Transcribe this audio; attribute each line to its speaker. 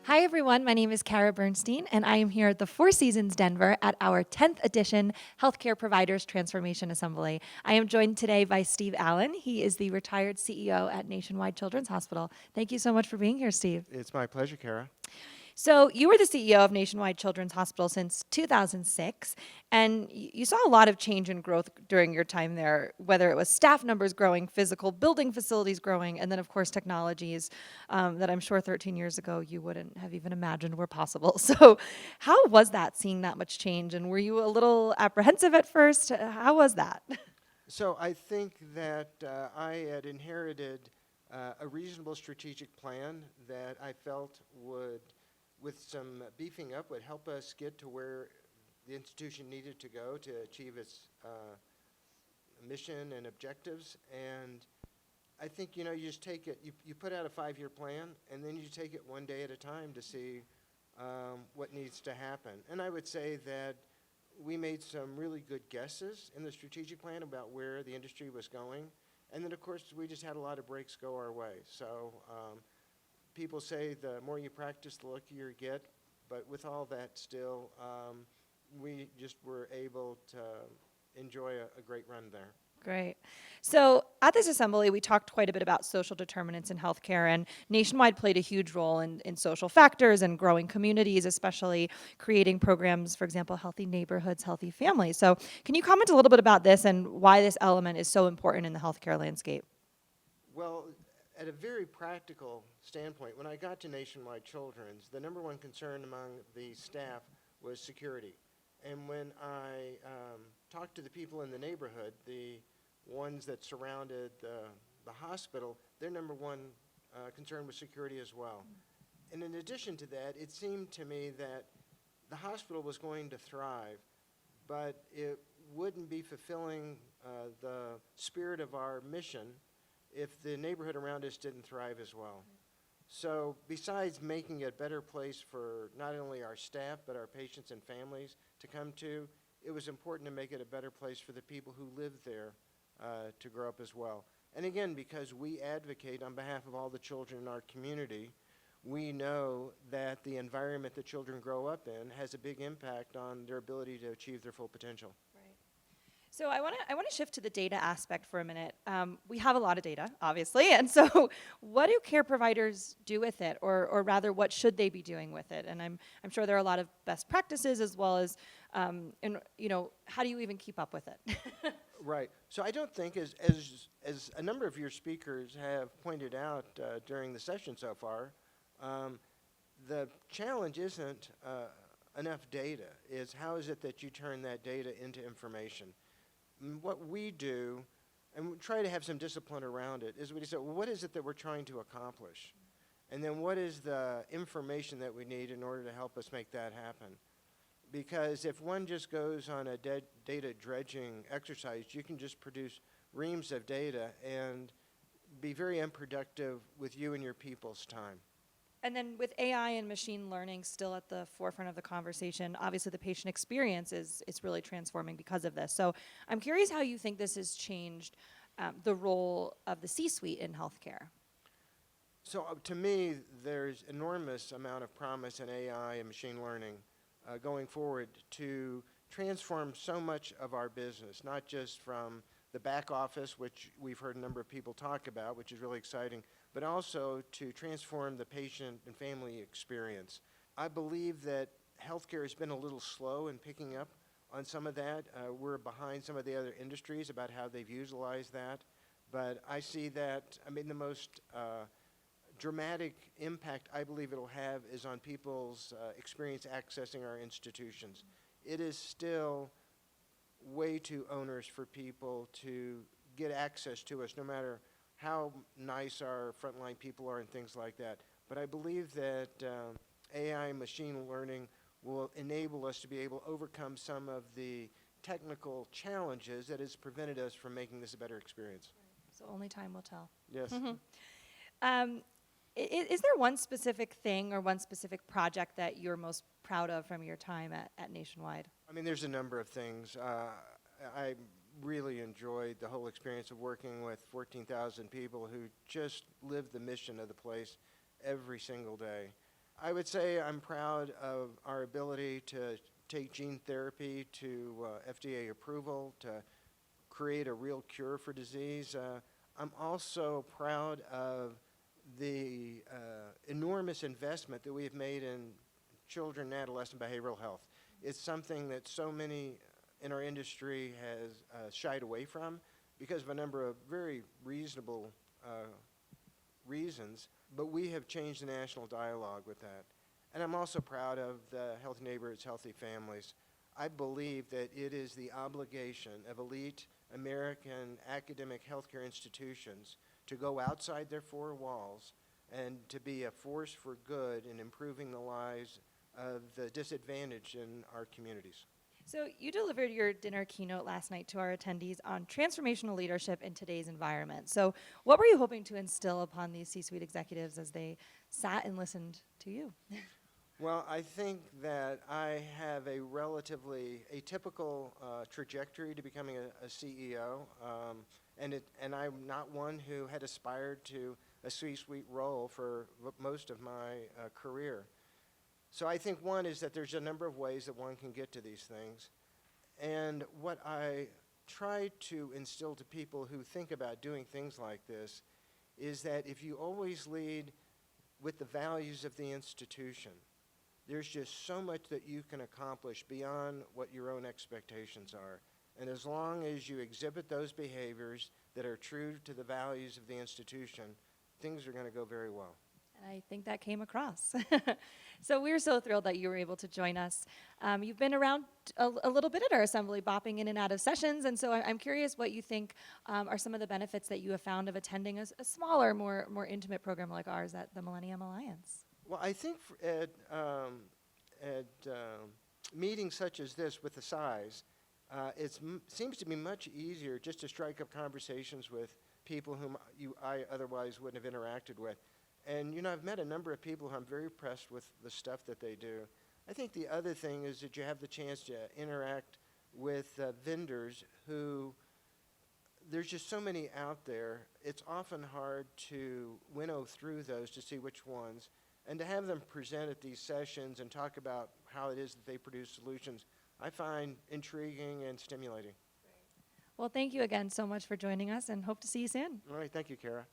Speaker 1: Hi, everyone. My name is Kara Bernstein, and I am here at the Four Seasons Denver at our 10th edition Healthcare Providers Transformation Assembly. I am joined today by Steve Allen. He is the retired CEO at Nationwide Children's Hospital. Thank you so much for being here, Steve.
Speaker 2: It's my pleasure, Kara.
Speaker 1: So, you were the CEO of Nationwide Children's Hospital since 2006, and you saw a lot of change and growth during your time there, whether it was staff numbers growing, physical building facilities growing, and then, of course, technologies that I'm sure 13 years ago you wouldn't have even imagined were possible. So, how was that, seeing that much change? And were you a little apprehensive at first? How was that?
Speaker 2: So I think that I had inherited a reasonable strategic plan that I felt would, with some beefing up, would help us get to where the institution needed to go to achieve its mission and objectives. And I think, you just take it, you put out a 5-year plan, and then you take it one day at a time to see what needs to happen. And I would say that we made some really good guesses in the strategic plan about where the industry was going. And then, of course, we just had a lot of breaks go our way. So people say the more you practice, the luckier you get. But with all that still, we just were able to enjoy a great run there.
Speaker 1: Great. So at this assembly, we talked quite a bit about social determinants in healthcare, and Nationwide played a huge role in social factors and growing communities, especially creating programs, for example, healthy neighborhoods, healthy families. So can you comment a little bit about this and why this element is so important in the healthcare landscape?
Speaker 2: Well, at a very practical standpoint, when I got to Nationwide Children's, the number one concern among the staff was security. And when I talked to the people in the neighborhood, the ones that surrounded the hospital, their number one concern was security as well. And in addition to that, it seemed to me that the hospital was going to thrive, but it wouldn't be fulfilling the spirit of our mission if the neighborhood around us didn't thrive as well. So besides making it a better place for not only our staff, but our patients and families to come to, it was important to make it a better place for the people who live there to grow up as well. And again, because we advocate on behalf of all the children in our community, we know that the environment that children grow up in has a big impact on their ability to achieve their full potential.
Speaker 1: So I want to shift to the data aspect for a minute. We have a lot of data, obviously, and so what do care providers do with it, or rather, what should they be doing with it? And I'm sure there are a lot of best practices as well as, how do you even keep up with it?
Speaker 2: Right. So I don't think, as a number of your speakers have pointed out during the session so far, the challenge isn't enough data. It's how is it that you turn that data into information? What we do, and we try to have some discipline around it, is we say, well, what is it that we're trying to accomplish? And then what is the information that we need in order to help us make that happen? Because if one just goes on a data dredging exercise, you can just produce reams of data and be very unproductive with you and your people's time.
Speaker 1: And then with AI and machine learning still at the forefront of the conversation, obviously the patient experience is really transforming because of this. So I'm curious how you think this has changed the role of the C-suite in healthcare.
Speaker 2: So to me, there's enormous amount of promise in AI and machine learning going forward to transform so much of our business, not just from the back office, which we've heard a number of people talk about, which is really exciting, but also to transform the patient and family experience. I believe that healthcare has been a little slow in picking up on some of that. We're behind some of the other industries about how they've utilized that. But I see that, the most dramatic impact I believe it'll have is on people's experience accessing our institutions. It is still way too onerous for people to get access to us, no matter how nice our frontline people are and things like that. But I believe that AI and machine learning will enable us to be able to overcome some of the technical challenges that has prevented us from making this a better experience.
Speaker 1: Right. So only time will tell.
Speaker 2: Yes.
Speaker 1: Is there one specific thing or one specific project that you're most proud of from your time at Nationwide?
Speaker 2: There's a number of things. I really enjoyed the whole experience of working with 14,000 people who just live the mission of the place every single day. I would say I'm proud of our ability to take gene therapy to FDA approval, to create a real cure for disease. I'm also proud of the enormous investment that we've made in children and adolescent behavioral health. It's something that so many in our industry has shied away from because of a number of very reasonable reasons, but we have changed the national dialogue with that. And I'm also proud of the Healthy Neighborhoods, Healthy Families. I believe that it is the obligation of elite American academic healthcare institutions to go outside their four walls and to be a force for good in improving the lives of the disadvantaged in our communities.
Speaker 1: So you delivered your dinner keynote last night to our attendees on transformational leadership in today's environment. So what were you hoping to instill upon these C-suite executives as they sat and listened to you?
Speaker 2: Well, I think that I have a relatively atypical trajectory to becoming a CEO, and I'm not one who had aspired to a C-suite role for most of my career. So I think one is that there's a number of ways that one can get to these things. And what I try to instill to people who think about doing things like this is that if you always lead with the values of the institution, there's just so much that you can accomplish beyond what your own expectations are. And as long as you exhibit those behaviors that are true to the values of the institution, things are going to go very well.
Speaker 1: And I think that came across. So we're so thrilled that you were able to join us. You've been around a little bit at our assembly, bopping in and out of sessions, and so I'm curious what you think are some of the benefits that you have found of attending a smaller, more intimate program like ours at the Millennium Alliance.
Speaker 2: Well, I think at meetings such as this with the size, it seems to be much easier just to strike up conversations with people whom I otherwise wouldn't have interacted with. And, you know, I've met a number of people who I'm very impressed with the stuff that they do. I think the other thing is that you have the chance to interact with vendors who, there's just so many out there, it's often hard to winnow through those to see which ones. And to have them present at these sessions and talk about how it is that they produce solutions, I find intriguing and stimulating.
Speaker 1: Well, thank you again so much for joining us, and hope to see you soon.
Speaker 2: All right, thank you, Kara.